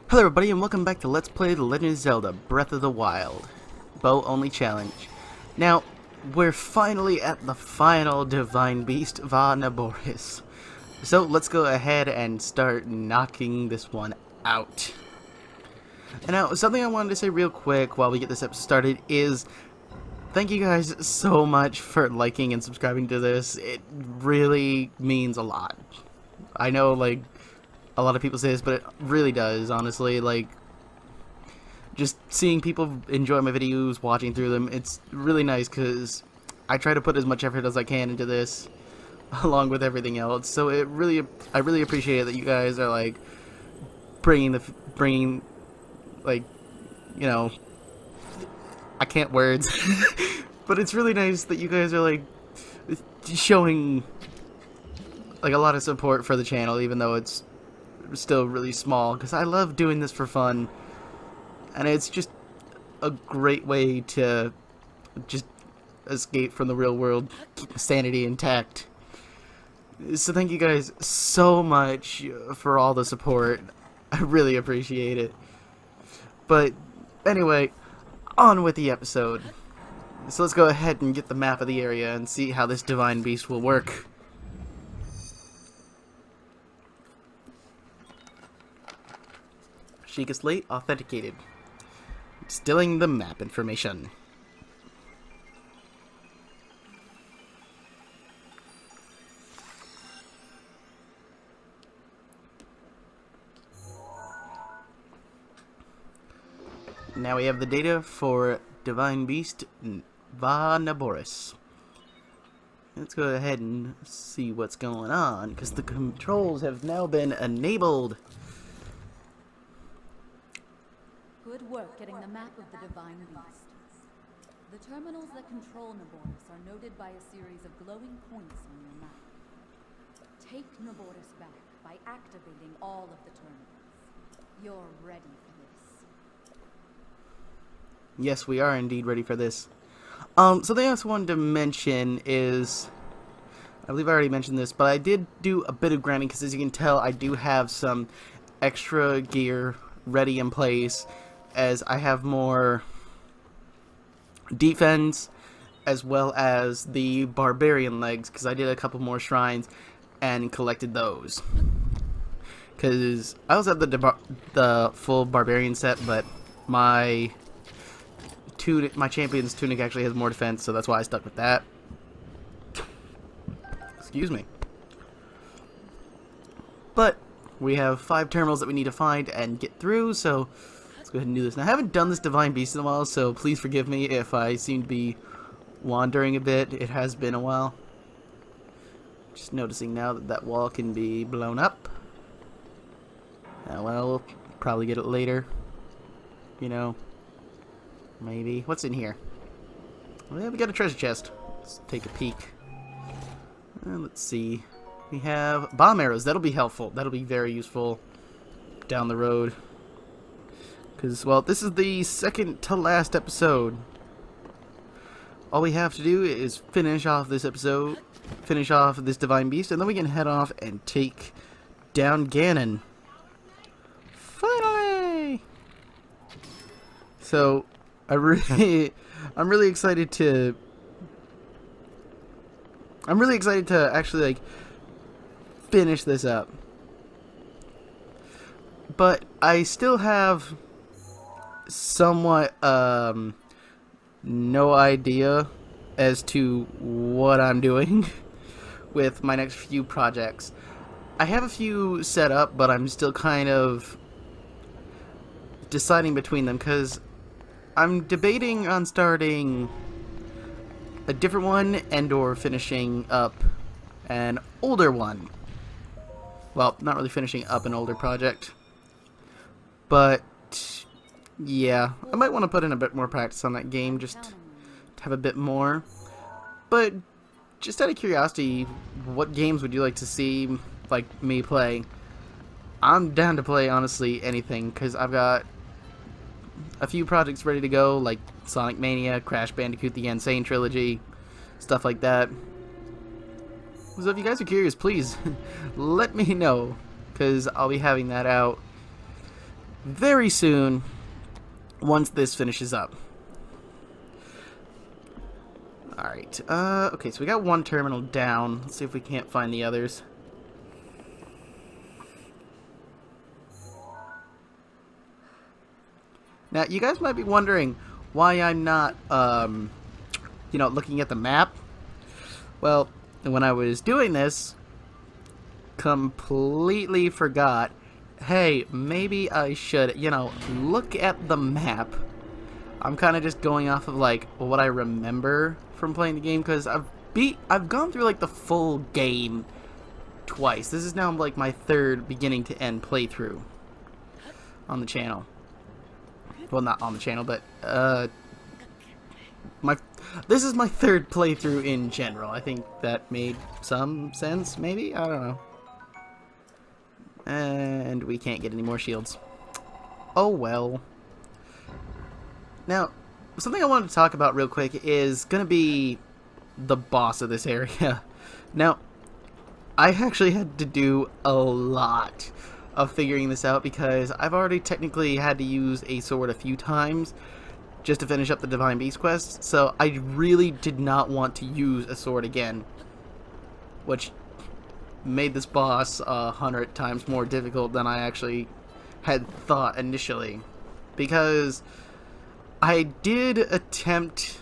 Hello everybody and welcome back to Let's Play The Legend of Zelda Breath of the Wild. Bow Only Challenge. Now, we're finally at the final Divine Beast, Va Naboris. So let's go ahead and start knocking this one out. And now, something I wanted to say real quick while we get this episode started is thank you guys so much for liking and subscribing to this. It really means a lot. I know, like, a lot of people say this, but it really does, honestly. Like, just seeing people enjoy my videos, watching through them, it's really nice because I try to put as much effort as I can into this, along with everything else. So I really appreciate it that you guys are like bringing, like, you know, I can't words, but it's really nice that you guys are like showing like a lot of support for the channel, even though it's still really small, because I love doing this for fun, and it's just a great way to just escape from the real world, keep my sanity intact. So thank you guys so much for all the support. I really appreciate it. But anyway, on with the episode. So let's go ahead and get the map of the area and see how this divine beast will work. Sheikah Slate authenticated. Distilling the map information. Now we have the data for Divine Beast Va Naboris. Let's go ahead and see what's going on, because the controls have now been enabled. Good work getting the map of the Divine Beast. The terminals that control Naboris are noted by a series of glowing points on your map. Take Naboris back by activating all of the terminals. You're ready for this. Yes, we are indeed ready for this. Something else I wanted to mention is, I believe I already mentioned this, but I did do a bit of grinding, because as you can tell, I do have some extra gear ready in place, as I have more defense as well as the barbarian legs, because I did a couple more shrines and collected those. Because I also have the full barbarian set, but my champion's tunic actually has more defense, so that's why I stuck with that. Excuse me. But we have 5 terminals that we need to find and get through, so let's go ahead and do this. Now, I haven't done this Divine Beast in a while, so please forgive me if I seem to be wandering a bit. It has been a while. Just noticing now that that wall can be blown up. Well, we'll probably get it later. You know, maybe. What's in here? Well, we got a treasure chest. Let's take a peek. Let's see. We have bomb arrows. That'll be helpful. That'll be very useful down the road. Because, well, this is the second to last episode. All we have to do is finish off this episode, finish off this Divine Beast, and then we can head off and take down Ganon. Finally! So, I'm really excited to actually, like, finish this up. But I still have somewhat no idea as to what I'm doing with my next few projects. I have a few set up, but I'm still kind of deciding between them, because I'm debating on starting a different one and or finishing up an older one. Well, not really finishing up an older project, but yeah, I might want to put in a bit more practice on that game, just to have a bit more. But just out of curiosity, what games would you like to see, like, me play? I'm down to play, honestly, anything, because I've got a few projects ready to go, like Sonic Mania, Crash Bandicoot, the Insane Trilogy, stuff like that. So if you guys are curious, please let me know, because I'll be having that out very soon once this finishes up. Alright, okay, so we got one terminal down. Let's see if we can't find the others. Now, you guys might be wondering why I'm not, looking at the map. Well, when I was doing this, completely forgot, hey, maybe I should, look at the map. I'm kind of just going off of, like, what I remember from playing the game, because I've gone through, like, the full game twice. This is now, like, my third beginning to end playthrough on the channel. Well, not on the channel, but, this is my third playthrough in general. I think that made some sense, maybe? I don't know. And we can't get any more shields. Oh, well. Now, something I wanted to talk about real quick is going to be the boss of this area. Now, I actually had to do a lot of figuring this out because I've already technically had to use a sword a few times just to finish up the Divine Beast quest, so I really did not want to use a sword again, which made this boss 100 times more difficult than I actually had thought initially, because I did attempt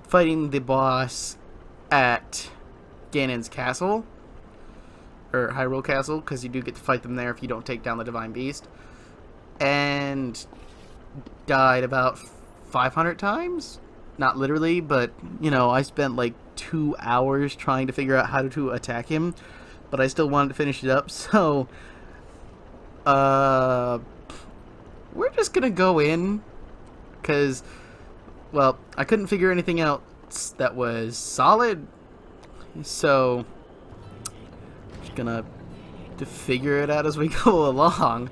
fighting the boss at Ganon's castle, or Hyrule Castle, because you do get to fight them there if you don't take down the Divine Beast, and died about 500 times. Not literally, but, I spent like 2 hours trying to figure out how to attack him, but I still wanted to finish it up, so, we're just gonna go in, because, well, I couldn't figure anything else that was solid, so just gonna to figure it out as we go along.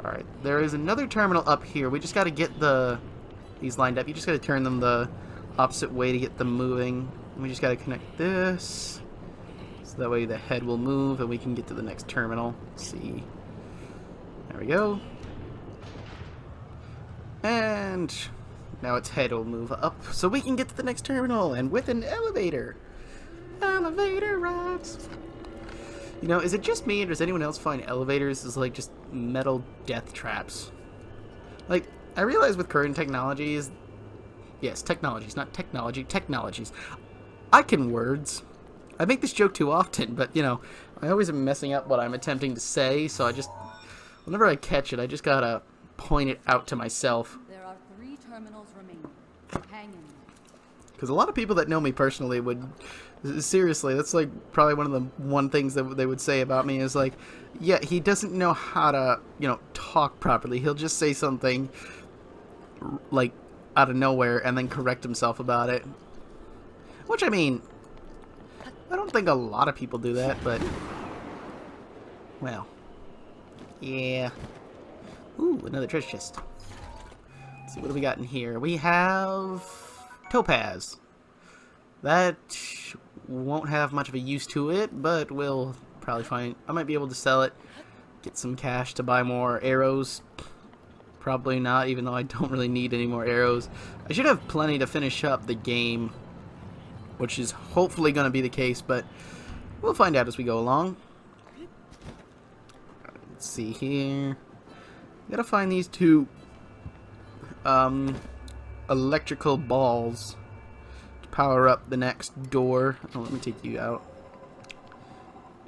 Alright, there is another terminal up here. We just gotta get these lined up. You just gotta turn them the opposite way to get them moving. We just gotta connect this, so that way the head will move and we can get to the next terminal. Let's see. There we go. And now its head will move up, so we can get to the next terminal, and with an elevator. Elevator rides. Is it just me, or does anyone else find elevators as, like, just metal death traps? Like, I realize with current technologies... Yes, technologies, not technology. Technologies. I can words. I make this joke too often, but, I always am messing up what I'm attempting to say, so I just... Whenever I catch it, I just gotta point it out to myself. There are 3 terminals remaining. Hang in. Because a lot of people that know me personally would... Seriously, that's like probably one of the things that they would say about me is like, yeah, he doesn't know how to, talk properly. He'll just say something like out of nowhere and then correct himself about it. Which, I mean, I don't think a lot of people do that, but, well, yeah. Ooh, another treasure chest. Let's see, what do we got in here? We have topaz. That won't have much of a use to it, but we'll probably find... I might be able to sell it, get some cash to buy more arrows. Probably not, even though I don't really need any more arrows. I should have plenty to finish up the game, which is hopefully going to be the case, but we'll find out as we go along. Let's see here. Gotta find these 2 electrical balls. Power up the next door. Oh, let me take you out.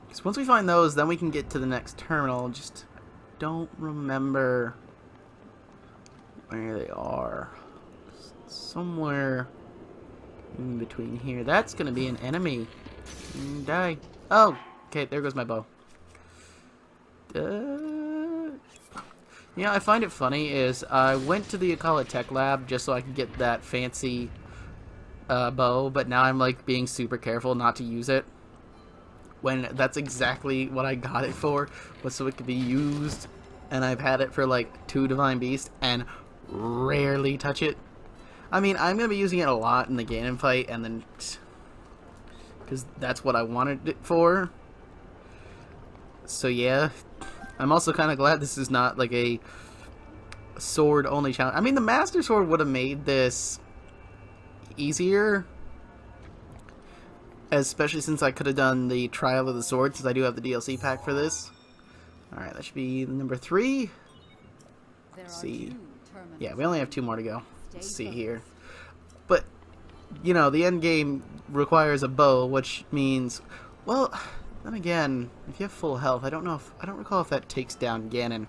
Because once we find those, then we can get to the next terminal. Just don't remember where they are. Somewhere in between here. That's going to be an enemy. Die. Oh, okay, there goes my bow. I find it funny is I went to the Akala Tech Lab just so I could get that fancy bow, but now I'm like being super careful not to use it when that's exactly what I got it for, was so it could be used, and I've had it for like 2 Divine Beasts and rarely touch it. I mean, I'm gonna be using it a lot in the Ganon fight, and then because that's what I wanted it for, So yeah, I'm also kind of glad this is not like a sword only challenge. I mean, the Master Sword would have made this easier, especially since I could have done the Trial of the Sword, since I do have the DLC pack for this. Alright, that should be number 3. Let's see. Yeah, we only have 2 more to go. Let's see here. But, you know, the end game requires a bow, which means, well, then again, if you have full health, I don't recall if that takes down Ganon.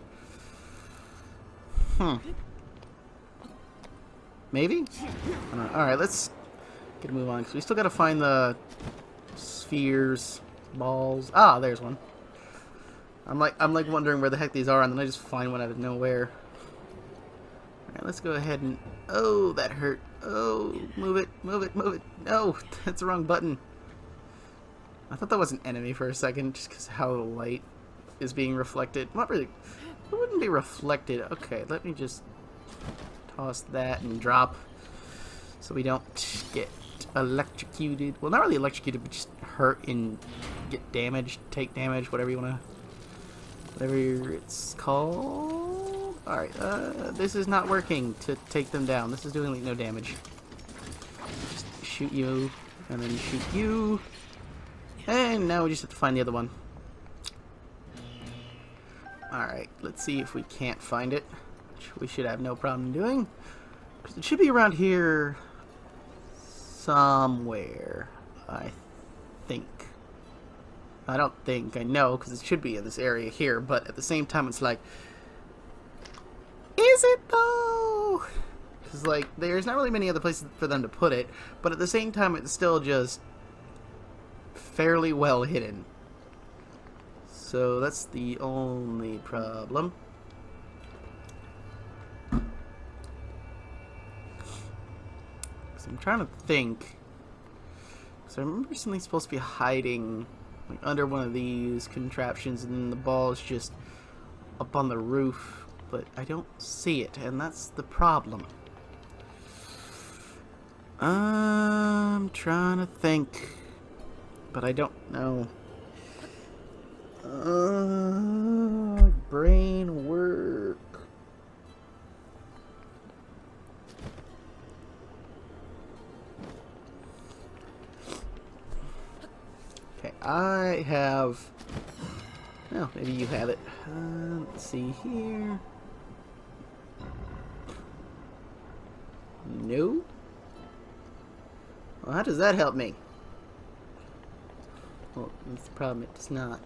Maybe? I don't know. Alright, let's get a move on, because we still gotta find the spheres, balls. Ah, there's one. I'm like wondering where the heck these are, and then I just find one out of nowhere. Alright, let's go ahead and... Oh, that hurt. Oh, move it, move it, move it. No, that's the wrong button. I thought that was an enemy for a second, just because how the light is being reflected. Not really... It wouldn't be reflected. Okay, let me just toss that and drop so we don't get electrocuted. Well, not really electrocuted, but just hurt and get damaged, take damage, whatever you want to... Whatever it's called. Alright, this is not working to take them down. This is doing like no damage. Just shoot you, and then shoot you. And now we just have to find the other one. Alright, let's see if we can't find it. Which we should have no problem doing. Because it should be around here somewhere, I think. I don't think I know, because it should be in this area here, but at the same time it's like, is it though? Because like, there's not really many other places for them to put it, but at the same time it's still just fairly well hidden. So that's the only problem. So I'm trying to think. So I remember something supposed to be hiding like under one of these contraptions, and then the ball is just up on the roof, but I don't see it, and that's the problem. I'm trying to think, but I don't know. Brain work. Okay, I have... Oh, maybe you have it. Let's see here. No? Well, how does that help me? Well, that's the problem. It does not.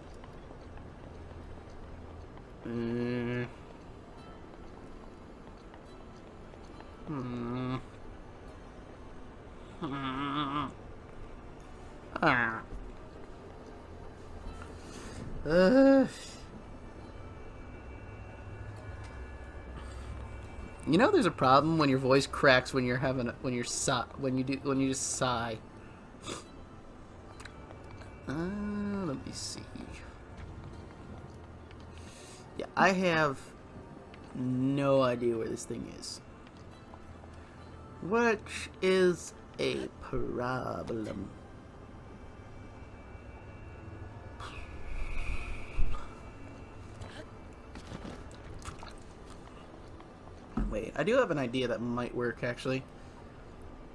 Ah. You know, there's a problem when your voice cracks when you're having when you just sigh. Let me see. Yeah, I have no idea where this thing is, which is a problem. Wait, I do have an idea that might work, actually.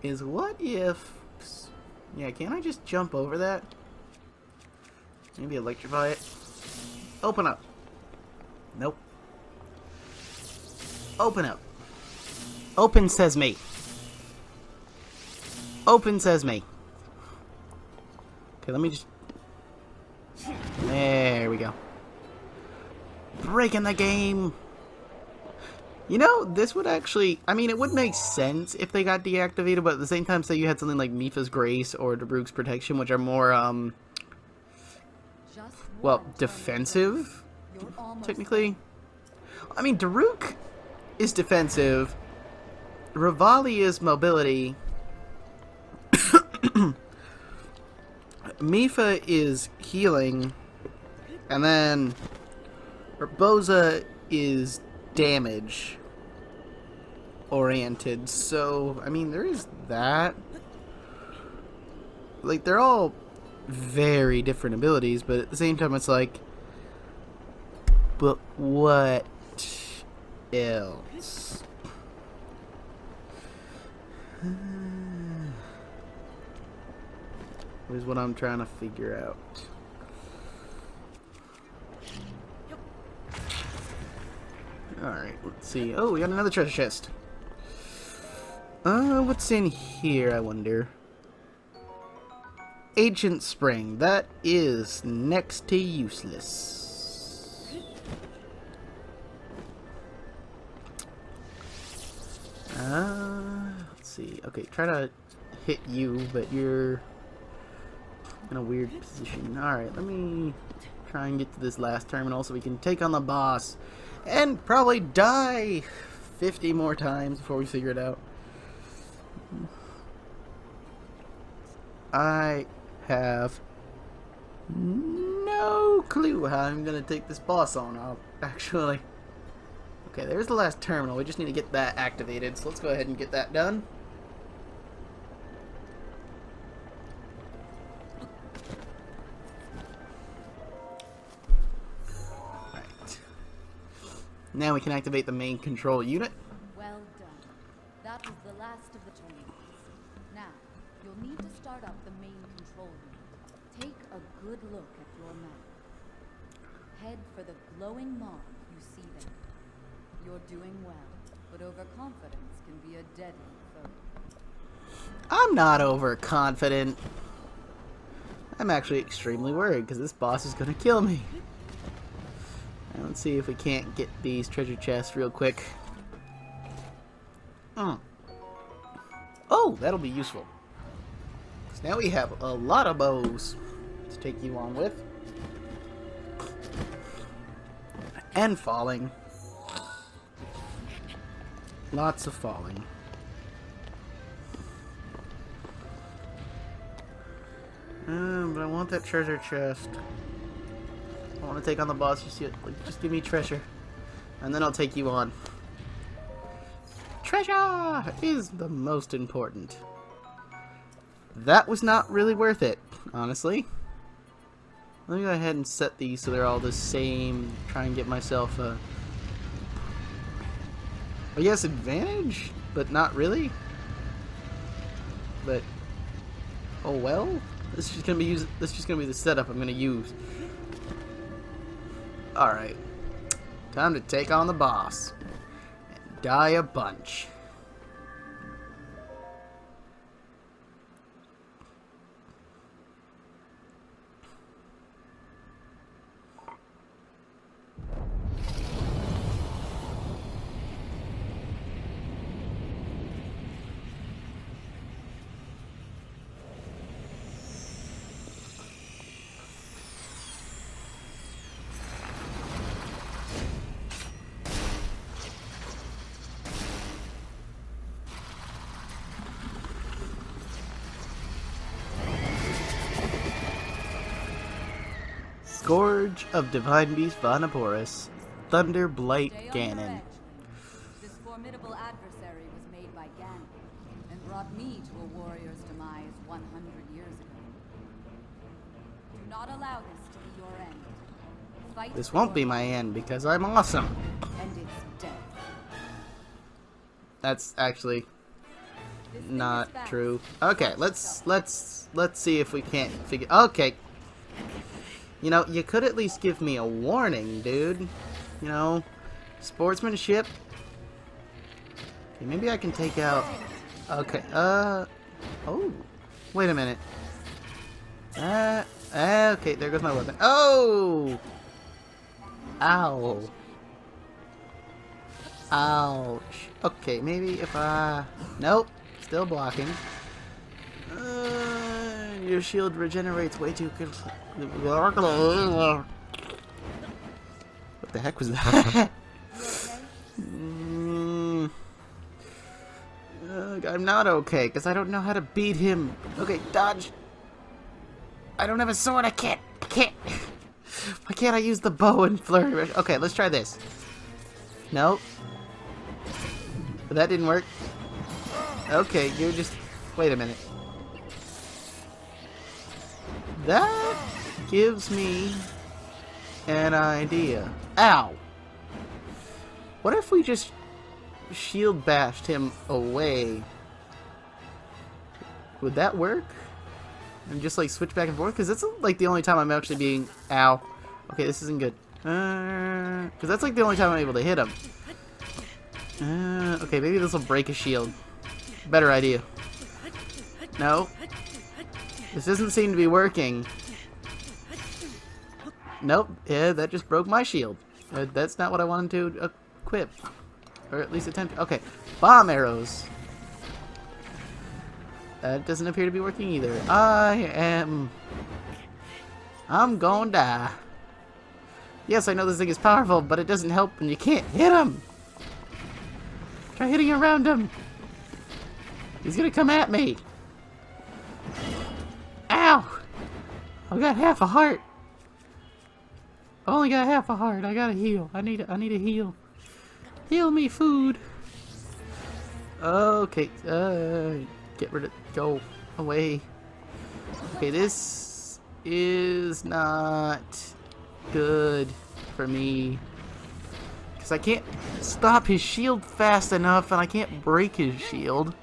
Is what if... Yeah, can't I just jump over that? Maybe electrify it? Open up. Nope. Open up. Open sesame. Open sesame. Okay, let me just... There we go. Breaking the game! You know, this would actually... I mean, it would make sense if they got deactivated, but at the same time, say you had something like Mipha's Grace or Daruk's Protection, which are more, well, defensive, technically. I mean, Daruk is defensive. Rivali is mobility. Mipha is healing. And then Urbosa is damage oriented. So, I mean, there is that. Like, they're all very different abilities, but at the same time, it's like, But what else? Is what I'm trying to figure out. Alright, let's see. Oh, we got another treasure chest. What's in here, I wonder? Ancient Spring. That is next to useless. Let's see. Okay, try to hit you, but you're in a weird position. Alright, let me try and get to this last terminal so we can take on the boss. And probably die 50 more times before we figure it out. I have no clue how I'm going to take this boss on. Actually. Okay, there's the last terminal. We just need to get that activated. So let's go ahead and get that done. Right. Now we can activate the main control unit. Well done. That was the last of the terminals. Now, you'll need to start up the main control unit. Take a good look at your map. Head for the glowing mark you see there. You're doing well, but overconfidence can be a deadly foe. I'm not overconfident. I'm actually extremely worried because this boss is going to kill me. Now let's see if we can't get these treasure chests real quick. Oh, that'll be useful. So now we have a lot of bows to take you on with. And falling. Lots of falling. But I want that treasure chest. I want to take on the boss. Just give me treasure. And then I'll take you on. Treasure is the most important. That was not really worth it, honestly. Let me go ahead and set these so they're all the same. Try and get myself a... I guess advantage, but not really. But oh well. This is just gonna be the setup I'm gonna use. All right, time to take on the boss and die a bunch. Scourge of Divine Beast Vanaboris, Thunder Blight Ganon. This formidable adversary was made by Ganon and brought me to a warrior's demise 100 years ago. Do not allow this to be your end. Fight This won't be my end because I'm awesome. and it's death. That's actually This thing not is fast. true. Okay, let's see if we can't figure. Okay. You know, you could at least give me a warning, dude. You know, sportsmanship. Okay, maybe I can take out... Okay, oh. Wait a minute. Okay, there goes my weapon. Oh! Ow. Ouch. Okay, maybe if I... Nope, still blocking. Your shield regenerates way too quickly. What the heck was that? I'm not okay, because I don't know how to beat him. Okay, dodge. I don't have a sword, I can't. Why can't I use the bow and flurry? Okay, let's try this. Nope. That didn't work. Okay, you're just... Wait a minute. That gives me an idea. Ow! What if we just shield bashed him away? Would that work? And just like switch back and forth? Because that's like the only time I'm actually being... Ow. Okay, this isn't good. Because that's like the only time I'm able to hit him. Okay, maybe this will break his shield. Better idea. No. This doesn't seem to be working. Nope. Yeah, that just broke my shield. That's not what I wanted to equip. Or at least attempt. Okay. Bomb arrows. That doesn't appear to be working either. I'm gonna die. Yes, I know this thing is powerful, but it doesn't help when you can't hit him. Try hitting around him. He's gonna come at me. Ow! I've got half a heart. I only got half a heart. I gotta heal. I need a heal. Heal me, food. Okay. Get rid of. Go away. Okay, this is not good for me. Because I can't stop his shield fast enough, and I can't break his shield.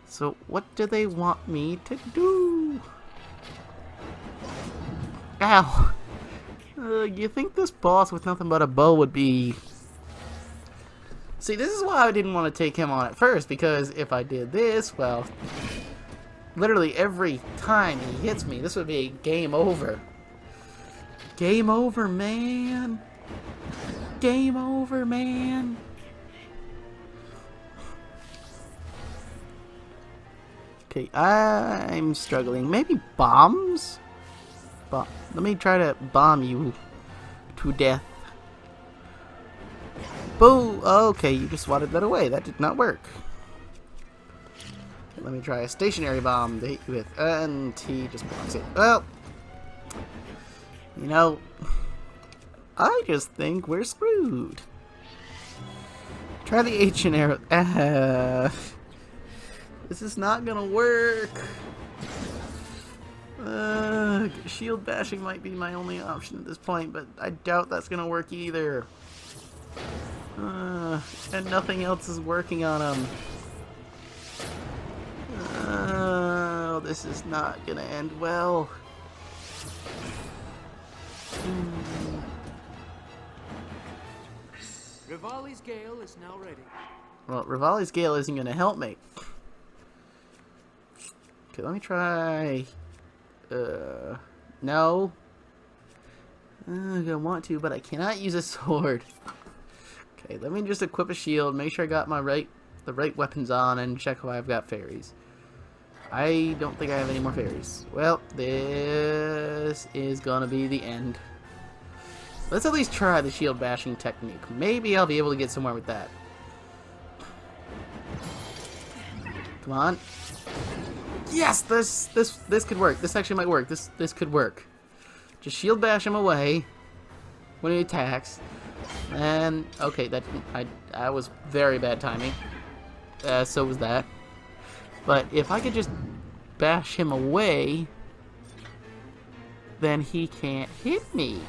So, what do they want me to do? Ow! You think this boss with nothing but a bow would be... See, this is why I didn't want to take him on at first, because if I did this, well... Literally every time he hits me, this would be game over. Game over, man! Game over, man! Okay, I'm struggling. Maybe bombs? Let me try to bomb you to death. Boo! Okay, you just swatted that away. That did not work. Let me try a stationary bomb to hit you with. And he just blocks it. Well, you know, I just think we're screwed. Try the ancient arrow. This is not gonna work. Shield bashing might be my only option at this point, but I doubt that's gonna work either. And nothing else is working on him. This is not gonna end well. Rivali's Gale is now ready. Well, Rivali's Gale isn't gonna help me. Okay, let me try... no. I want to, but I cannot use a sword. Okay, let me just equip a shield, make sure I got the right weapons on, and check if I've got fairies. I don't think I have any more fairies. Well, this is gonna be the end. Let's at least try the shield bashing technique. Maybe I'll be able to get somewhere with that. Come on. Yes, this could work. This actually might work. This could work. Just shield bash him away when he attacks. And okay, that was very bad timing. So was that. But if I could just bash him away, then he can't hit me.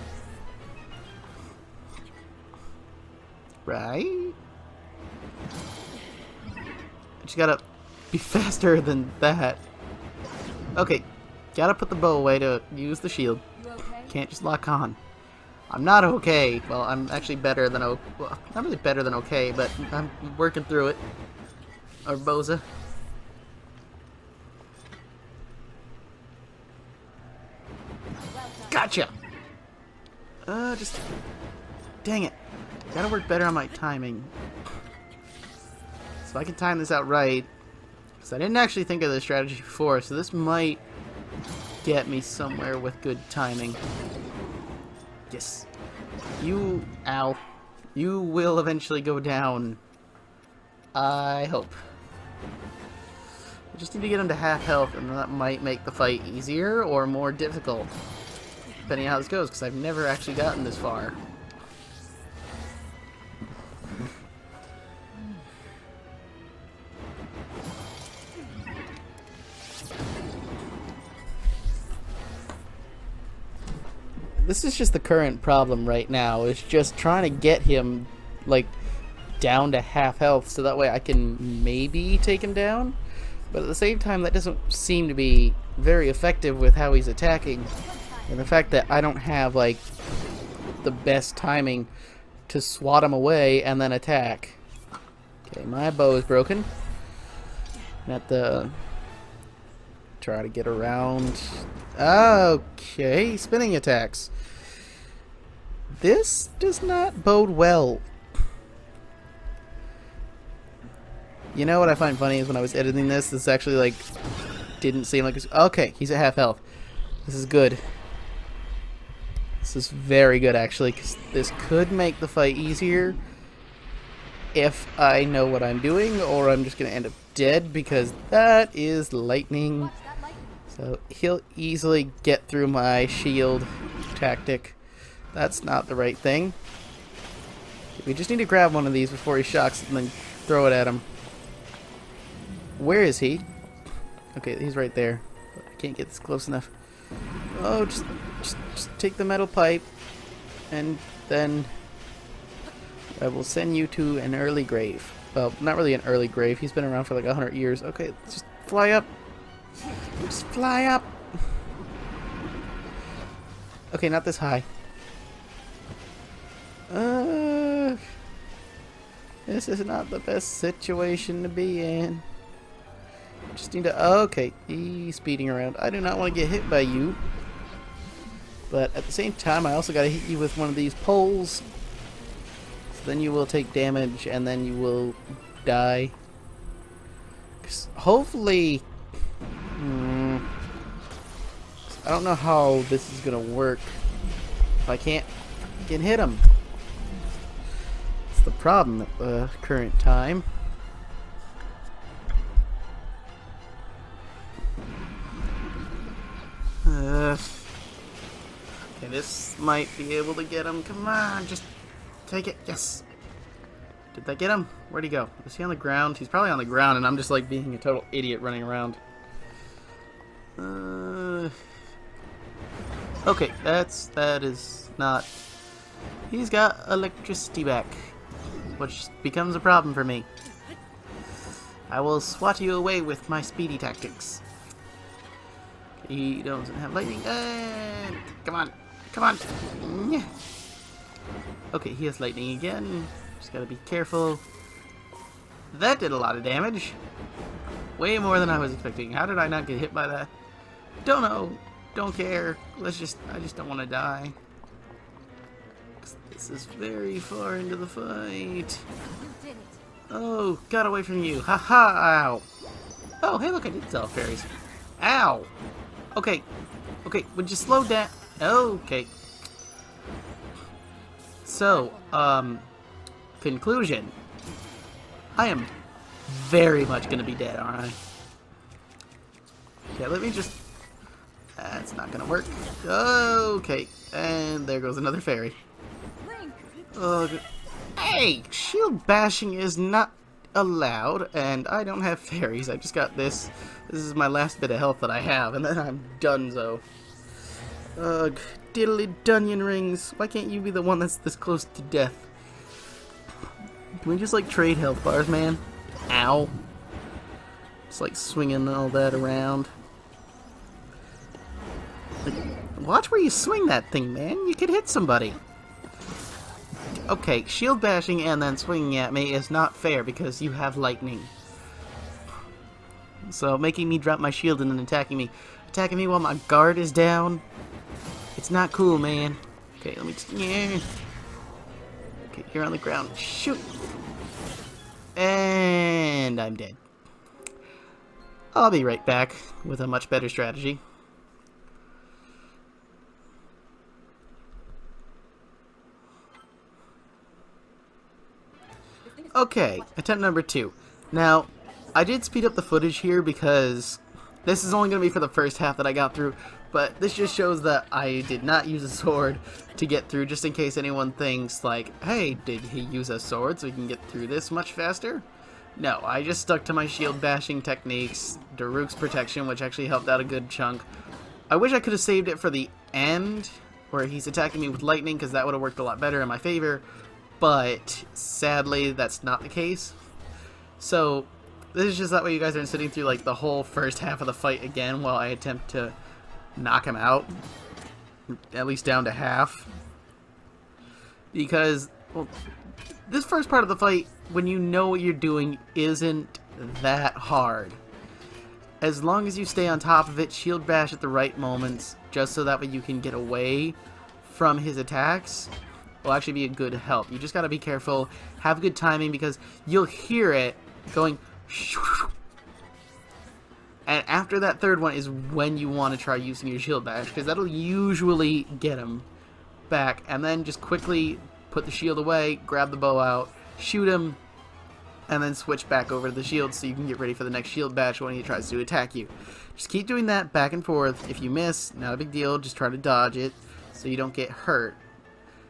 Right? I just gotta be faster than that. Okay, gotta put the bow away to use the shield. You okay? Can't just lock on. I'm not okay. Well, I'm actually better than well, not really better than okay, but I'm working through it. Or Boza. Gotcha! Just... Dang it. Gotta work better on my timing. So I can time this out right. Because I didn't actually think of this strategy before, so this might get me somewhere with good timing. Yes. You... Ow. You will eventually go down. I hope. I just need to get him to half health, and that might make the fight easier or more difficult. Depending on how this goes, because I've never actually gotten this far. this is just the current problem right now. It's just trying to get him, like, down to half health so that way I can maybe take him down. But at the same time, that doesn't seem to be very effective with how he's attacking. And the fact that I don't have, like, the best timing to swat him away and then attack. Okay, my bow is broken. Have to try to get around. Okay, spinning attacks. This does not bode well. You know what I find funny is when I was editing this actually, like, didn't seem like it's... Okay, he's at half health. This is good. This is very good, actually, because this could make the fight easier if I know what I'm doing, or I'm just going to end up dead, because that is lightning. So he'll easily get through my shield tactic. That's not the right thing. We just need to grab one of these before he shocks and then throw it at him. Where is he? Okay, he's right there. I can't get this close enough. Oh, just take the metal pipe, and then I will send you to an early grave. Well, not really an early grave. He's been around for like 100 years. Okay, just fly up. Just fly up. Okay, not this high. This is not the best situation to be in. Just need to... Okay, he's speeding around. I do not want to get hit by you. But at the same time, I also got to hit you with one of these poles. So then you will take damage, and then you will die. 'Cause hopefully... I don't know how this is going to work if I can't hit him. It's the problem at the current time. Okay, this might be able to get him. Come on, just take it. Yes. Did that get him? Where'd he go? Is he on the ground? He's probably on the ground, and I'm just like being a total idiot running around. Okay, that is not... He's got electricity back, which becomes a problem for me. I will swat you away with my speedy tactics. He doesn't have lightning. And come on. Come on. Yeah. Okay, he has lightning again. Just gotta be careful. That did a lot of damage. Way more than I was expecting. How did I not get hit by that? Don't know. Don't care. I just don't want to die. This is very far into the fight. Oh, got away from you. Haha, ow. Oh, hey, look, I did sell fairies. Ow. Okay, would you slow down? Okay. So, conclusion. I am very much gonna be dead, aren't I? Okay, let me just... That's not gonna work. Okay, and there goes another fairy. Oh, hey! Shield bashing is not allowed, and I don't have fairies. I just got this. This is my last bit of health that I have, and then I'm donezo. Ugh, diddly dunion rings. Why can't you be the one that's this close to death? Can we just, like, trade health bars, man? Ow. Just, like, swinging all that around. Like, watch where you swing that thing, man. You could hit somebody. Okay, shield bashing and then swinging at me is not fair because you have lightning. So making me drop my shield and then attacking me while my guard is down, it's not cool, man. Okay, let me just... Yeah. Okay, you're on the ground. Shoot! And I'm dead. I'll be right back with a much better strategy. Okay, attempt number 2. Now, I did speed up the footage here because this is only going to be for the first half that I got through, but this just shows that I did not use a sword to get through, just in case anyone thinks, like, hey, did he use a sword so he can get through this much faster? No, I just stuck to my shield bashing techniques, Daruk's protection, which actually helped out a good chunk. I wish I could have saved it for the end, where he's attacking me with lightning, because that would have worked a lot better in my favor. But sadly, that's not the case. So this is just that way you guys aren't sitting through like the whole first half of the fight again while I attempt to knock him out, at least down to half. Because, well, this first part of the fight, when you know what you're doing, isn't that hard. As long as you stay on top of it, shield bash at the right moments, just so that way you can get away from his attacks, will actually be a good help. You just gotta be careful, have good timing, because you'll hear it going, and after that third one is when you want to try using your shield bash, because that'll usually get him back, and then just quickly put the shield away, grab the bow out, shoot him, and then switch back over to the shield so you can get ready for the next shield bash when he tries to attack you. Just keep doing that back and forth. If you miss, not a big deal, just try to dodge it so you don't get hurt.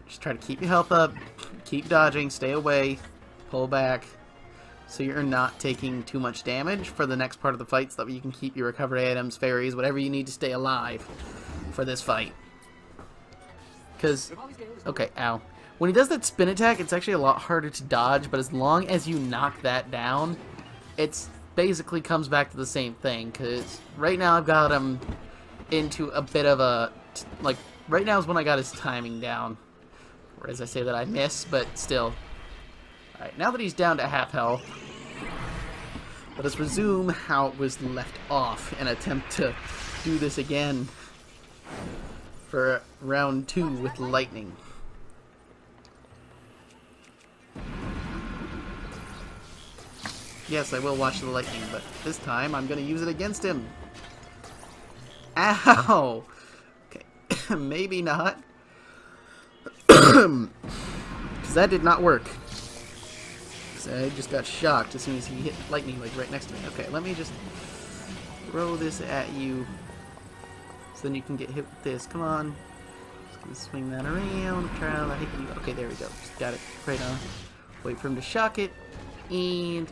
Just try to keep your health up, keep dodging, stay away, pull back, so you're not taking too much damage for the next part of the fight, so that you can keep your recovery items, fairies, whatever you need to stay alive for this fight. Because, okay, ow. When he does that spin attack, it's actually a lot harder to dodge, but as long as you knock that down, it's basically comes back to the same thing, because right now I've got him into a bit of a, like, right now is when I got his timing down. Whereas I say that I miss, but still. Alright, now that he's down to half health, let us resume how it was left off and attempt to do this again for round 2 with lightning. Yes, I will watch the lightning, but this time I'm going to use it against him. Ow! Okay, maybe not. Because that did not work. I just got shocked as soon as he hit lightning like right next to me. Okay, let me just throw this at you so then you can get hit with this. Come on. Just gonna swing that around. Try not to hit you. Okay, there we go. Just got it right on. Wait for him to shock it. And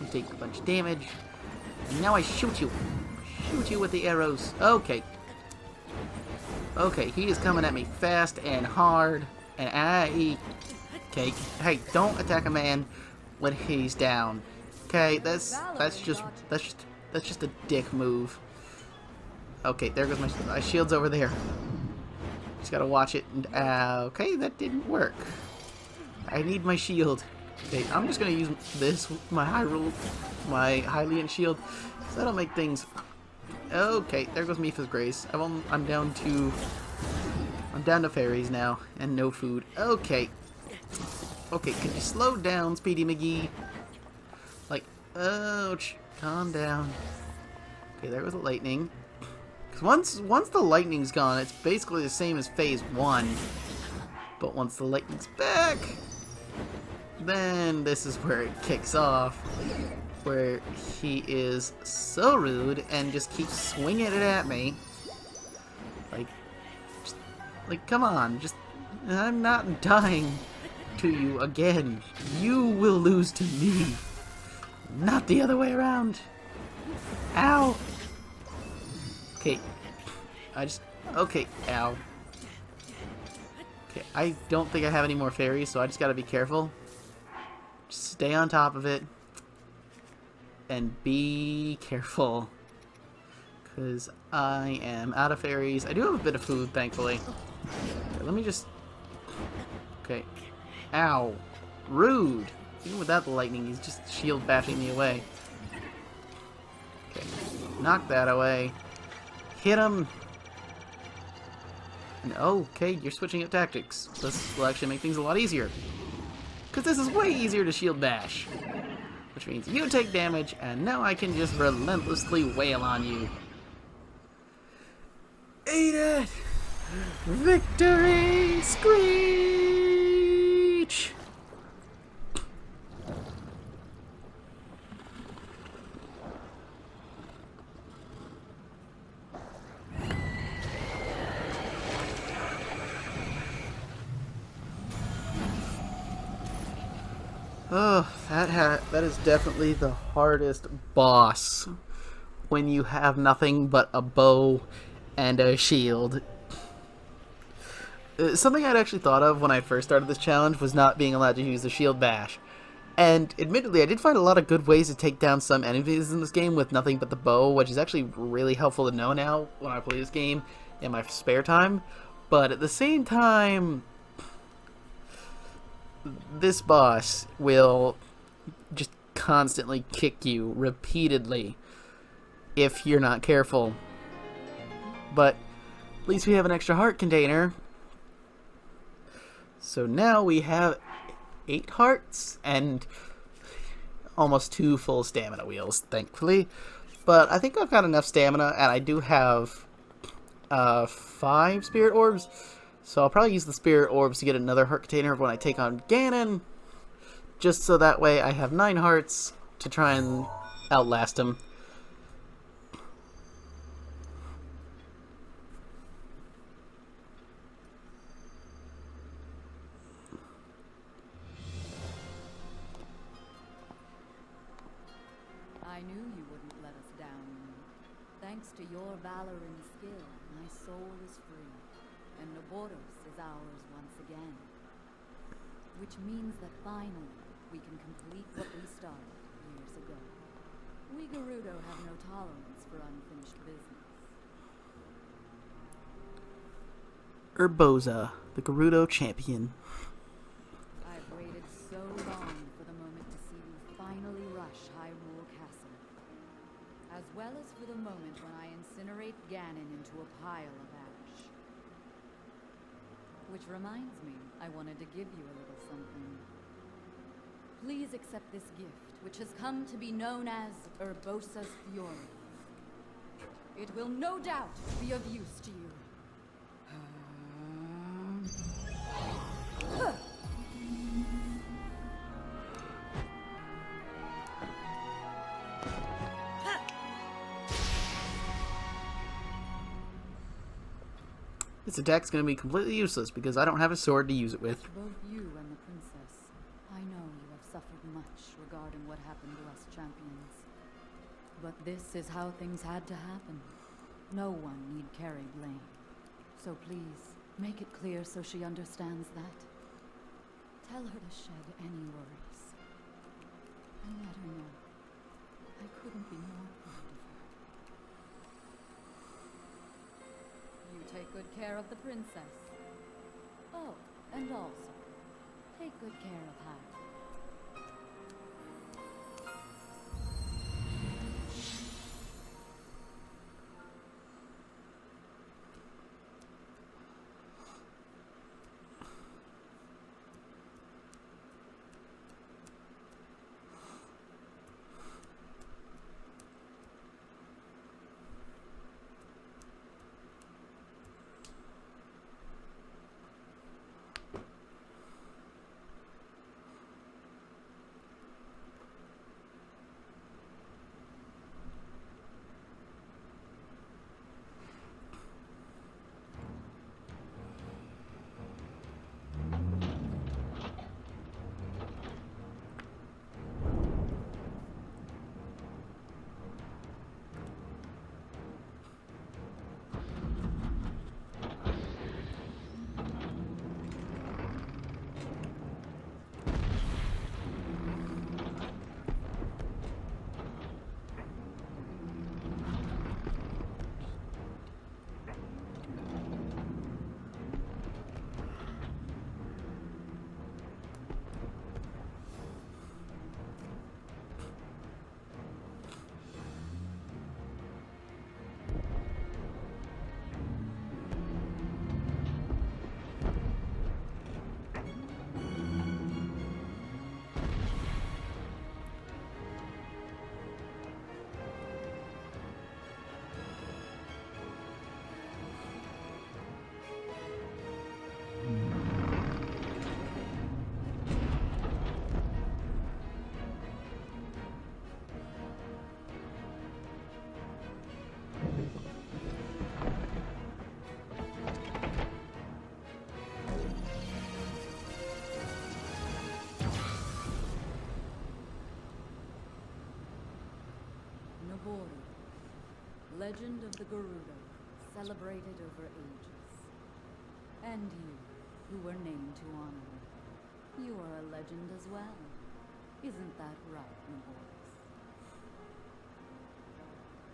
you take a bunch of damage. And now I shoot you. Shoot you with the arrows. Okay. Okay, he is coming at me fast and hard. And okay, hey, don't attack a man when he's down. Okay, that's just a dick move. Okay, there goes my shield's over there. Just gotta watch it. And, okay, that didn't work. I need my shield. Okay, I'm just gonna use this, my Hylian shield, so that'll make things. Okay, there goes Mipha's Grace. I'm down to fairies now, and no food. Okay. Okay, could you slow down, Speedy McGee? Like, ouch. Calm down. Okay, there was the lightning. Because once the lightning's gone, it's basically the same as phase 1. But once the lightning's back, then this is where it kicks off. Where he is so rude and just keeps swinging it at me. Like, come on, I'm not dying to you again. You will lose to me, not the other way around. Ow. Okay, okay, ow. Okay, I don't think I have any more fairies, so I just gotta be careful. Just stay on top of it. And be careful. Because I am out of fairies. I do have a bit of food, thankfully. Okay, let me just... Okay. Ow. Rude. Even without the lightning, he's just shield bashing me away. Okay. Knock that away. Hit him. And, okay, you're switching up tactics. This will actually make things a lot easier. Because this is way easier to shield bash. Which means you take damage, and now I can just relentlessly wail on you. Eat it! Victory! Screech! Oh, that is definitely the hardest boss when you have nothing but a bow and a shield. Something I'd actually thought of when I first started this challenge was not being allowed to use the shield bash. And admittedly, I did find a lot of good ways to take down some enemies in this game with nothing but the bow, which is actually really helpful to know now when I play this game in my spare time. But at the same time, this boss will just constantly kick you repeatedly if you're not careful. But at least we have an extra heart container. So now we have 8 hearts and almost 2 full stamina wheels, thankfully. But I think I've got enough stamina, and I do have 5 spirit orbs. So I'll probably use the spirit orbs to get another heart container when I take on Ganon. Just so that way I have 9 hearts to try and outlast him. I knew you wouldn't let us down. Thanks to your valor and skill, my soul is free, and Naboros is ours once again. Which means that finally, we can complete what we started years ago. We Gerudo have no tolerance for unfinished business. Urbosa, the Gerudo champion. I've waited so long for the moment to see you finally rush Hyrule Castle. As well as for the moment when I incinerate Ganon into a pile of ash. Which reminds me, I wanted to give you a little something. Please accept this gift, which has come to be known as Urbosa's Fury. It will no doubt be of use to you. This attack's going to be completely useless because I don't have a sword to use it with. Both you and the princess, I know you have suffered much regarding what happened to us champions. But this is how things had to happen. No one need carry blame. So please, make it clear so she understands that. Tell her to shed any worries. And let her know I couldn't be more proud of her. You take good care of the princess. Oh, and also, take good care of Hyrule. Legend of the Gerudo, celebrated over ages. And you, who were named to honor her. You are a legend as well. Isn't that right, Naboris?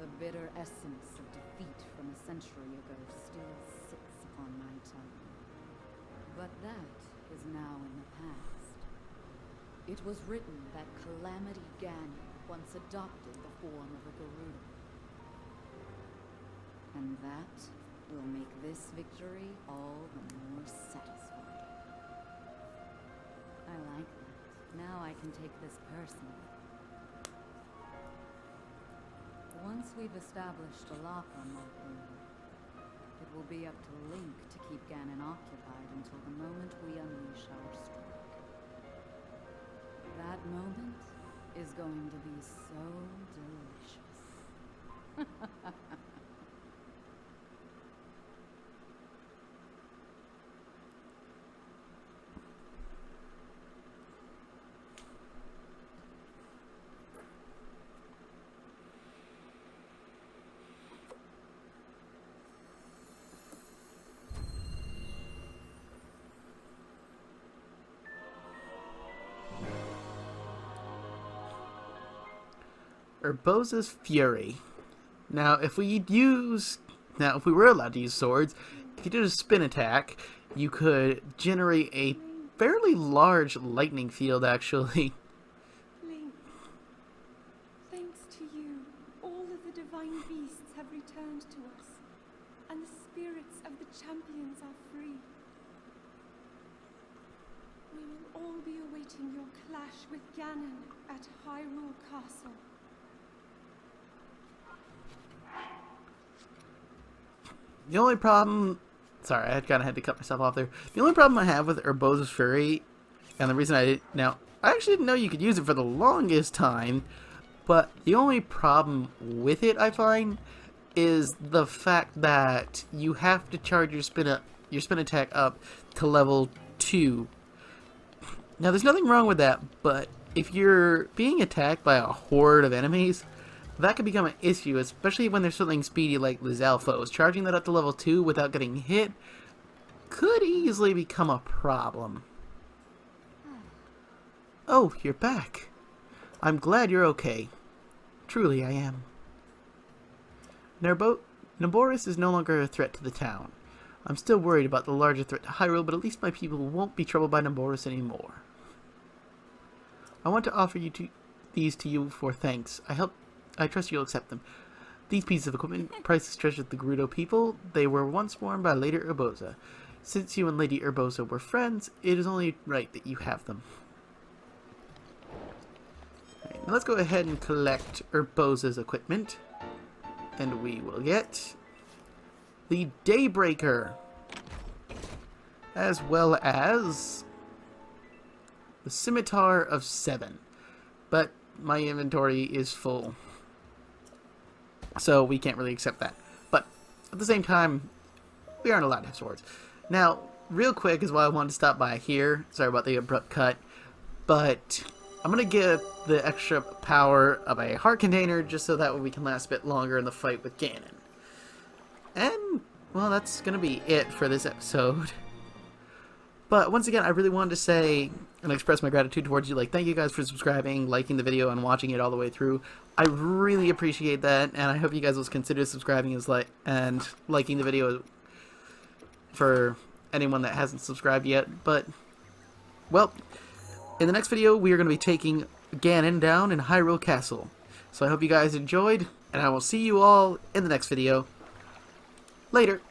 The bitter essence of defeat from a century ago still sits upon my tongue. But that is now in the past. It was written that Calamity Ganon once adopted the form of a Gerudo. And that will make this victory all the more satisfying. I like that. Now I can take this personally. Once we've established a lock on that room, it will be up to Link to keep Ganon occupied until the moment we unleash our strike. That moment is going to be so delicious. Urbosa's Fury. Now, if we were allowed to use swords, if you did a spin attack, you could generate a fairly large lightning field, actually. Link, thanks to you, all of the divine beasts have returned to us, and the spirits of the champions are free. We will all be awaiting your clash with Ganon at Hyrule Castle. The only problem... Sorry, I kind of had to cut myself off there. The only problem I have with Urbosa's Fury, and the reason I didn't... Now, I actually didn't know you could use it for the longest time, but the only problem with it, I find, is the fact that you have to charge your spin attack up to level 2. Now, there's nothing wrong with that, but if you're being attacked by a horde of enemies, that could become an issue, especially when there's something speedy like the Zalfos. Charging that up to level 2 without getting hit could easily become a problem. Oh, you're back. I'm glad you're okay. Truly, I am. Naboris is no longer a threat to the town. I'm still worried about the larger threat to Hyrule, but at least my people won't be troubled by Naboris anymore. I want to offer these to you for thanks. I trust you'll accept them. These pieces of equipment, priceless treasures of the Gerudo people, they were once worn by Lady Urbosa. Since you and Lady Urbosa were friends, it is only right that you have them. Right, now let's go ahead and collect Urbosa's equipment. And we will get the Daybreaker, as well as the Scimitar of 7. But my inventory is full, so we can't really accept that. But at the same time, we aren't allowed to have swords. Now, real quick is why I wanted to stop by here. Sorry about the abrupt cut, but I'm going to get the extra power of a heart container just so that way we can last a bit longer in the fight with Ganon. And, well, that's going to be it for this episode. But once again, I really wanted to say and express my gratitude towards you. Like, thank you guys for subscribing, liking the video, and watching it all the way through. I really appreciate that, and I hope you guys will consider subscribing and liking the video for anyone that hasn't subscribed yet. But, well, in the next video, we are going to be taking Ganon down in Hyrule Castle. So I hope you guys enjoyed, and I will see you all in the next video. Later.